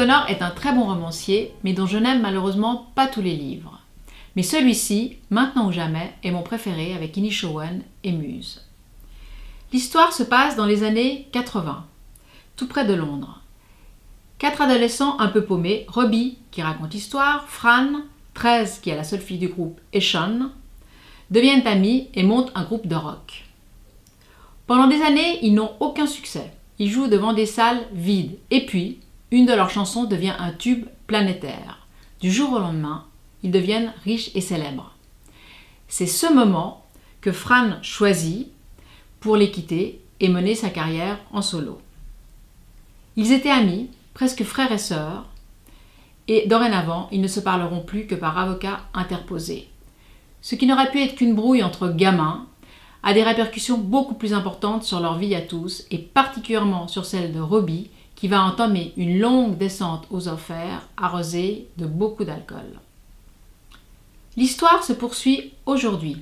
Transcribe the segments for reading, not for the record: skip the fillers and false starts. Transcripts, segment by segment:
O'Connor est un très bon romancier, mais dont je n'aime malheureusement pas tous les livres. Mais celui-ci, Maintenant ou jamais, est mon préféré avec Inishowen et Muse. L'histoire se passe dans les années 80, tout près de Londres. 4 adolescents un peu paumés, Robbie, qui raconte l'histoire, Fran, 13, qui est la seule fille du groupe, et Sean, deviennent amis et montent un groupe de rock. Pendant des années, ils n'ont aucun succès. Ils jouent devant des salles vides. Et puis, une de leurs chansons devient un tube planétaire. Du jour au lendemain, ils deviennent riches et célèbres. C'est ce moment que Fran choisit pour les quitter et mener sa carrière en solo. Ils étaient amis, presque frères et sœurs, et dorénavant, ils ne se parleront plus que par avocat interposé. Ce qui n'aurait pu être qu'une brouille entre gamins a des répercussions beaucoup plus importantes sur leur vie à tous, et particulièrement sur celle de Robbie, qui va entamer une longue descente aux enfers, arrosée de beaucoup d'alcool. L'histoire se poursuit aujourd'hui.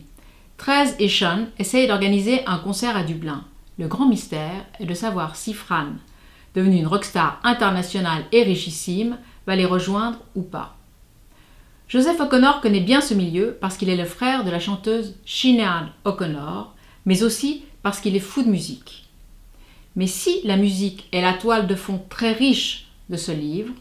13 et Sean essayent d'organiser un concert à Dublin. Le grand mystère est de savoir si Fran, devenue une rockstar internationale et richissime, va les rejoindre ou pas. Joseph O'Connor connaît bien ce milieu parce qu'il est le frère de la chanteuse Sinéad O'Connor, mais aussi parce qu'il est fou de musique. Mais si la musique est la toile de fond très riche de ce livre,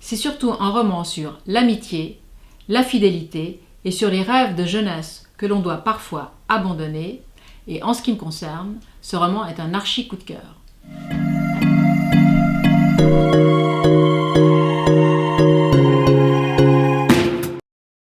c'est surtout un roman sur l'amitié, la fidélité et sur les rêves de jeunesse que l'on doit parfois abandonner, et en ce qui me concerne, ce roman est un archi coup de cœur.